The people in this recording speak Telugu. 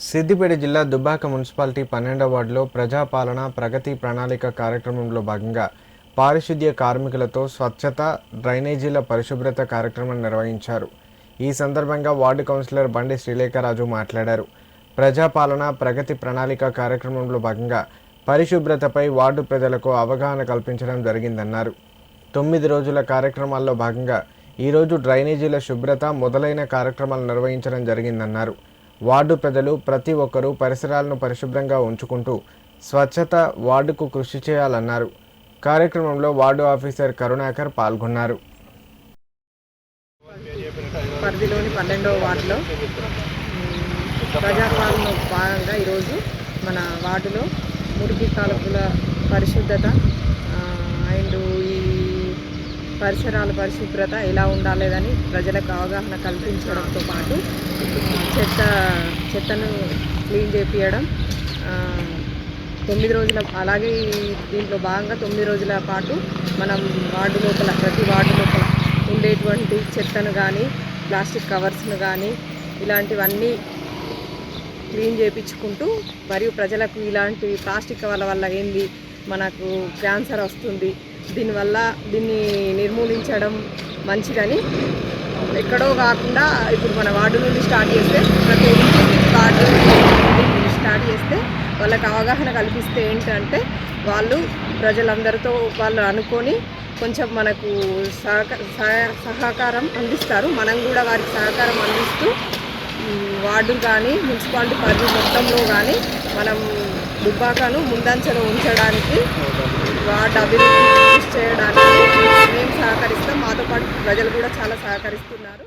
సిద్దిపేట జిల్లా దుబ్బాక మున్సిపాలిటీ 12వ వార్డులో ప్రజాపాలన ప్రగతి ప్రణాళిక కార్యక్రమంలో భాగంగా పారిశుద్ధ్య కార్మికులతో స్వచ్ఛత డ్రైనేజీల పరిశుభ్రత కార్యక్రమం నిర్వహించారు. ఈ సందర్భంగా వార్డు కౌన్సిలర్ బండి శ్రీలేఖరాజు మాట్లాడారు. ప్రజాపాలన ప్రగతి ప్రణాళిక కార్యక్రమంలో భాగంగా పరిశుభ్రతపై వార్డు ప్రజలకు అవగాహన కల్పించడం జరిగిందన్నారు. 9 రోజుల కార్యక్రమాల్లో భాగంగా ఈరోజు డ్రైనేజీల శుభ్రత మొదలైన కార్యక్రమాలు నిర్వహించడం జరిగిందన్నారు. వార్డు ప్రజలు ప్రతి ఒక్కరూ పరిసరాలను పరిశుభ్రంగా ఉంచుకుంటూ స్వచ్ఛత వార్డుకు కృషి చేయాలన్నారు. కార్యక్రమంలో వార్డు ఆఫీసర్ కరుణాకర్ పాల్గొన్నారు. పరిధిలోని 12వ వార్డులో ప్రజాపాలనలో భాగంగా ఈరోజు మన వార్డులో మురికి కాలువల పరిశుద్ధత అండ్ ఈ పరిసరాల పరిశుభ్రత ఎలా ఉండాలేదని ప్రజలకు అవగాహన కల్పించడంతో పాటు చెత్తను క్లీన్ చేపించడం 9 రోజుల అలాగే దీంట్లో భాగంగా 9 రోజుల పాటు మనం వార్డు లోపల ప్రతి వార్డు లోపల ఉండేటువంటి చెత్తను కానీ ప్లాస్టిక్ కవర్స్ను కానీ ఇలాంటివన్నీ క్లీన్ చేయించుకుంటూ మరియు ప్రజలకు ఇలాంటి ప్లాస్టిక్ కవర్ల వల్ల ఏంది మనకు క్యాన్సర్ వస్తుంది, దీన్ని నిర్మూలించడం మంచిదని ఎక్కడో కాకుండా ఇప్పుడు మన వార్డు నుండి స్టార్ట్ చేస్తే ప్రతి ఇంటికి వార్డు నుండి స్టార్ట్ చేస్తే వాళ్ళకి అవగాహన కల్పిస్తే ఏంటంటే వాళ్ళు ప్రజలందరితో వాళ్ళు అనుకొని కొంచెం మనకు సహకారం అందిస్తారు. మనం కూడా వారికి సహకారం అందిస్తూ వార్డు కానీ మున్సిపాలిటీ పరిధి మొత్తంలో కానీ మనం దుబ్బాకను ముందంచలో ఉంచడానికి వార్డు అభివృద్ధి చేయడానికి మేము సహకరిస్తాం. మాతో పాటు ప్రజలు కూడా చాలా సహకరిస్తున్నారు.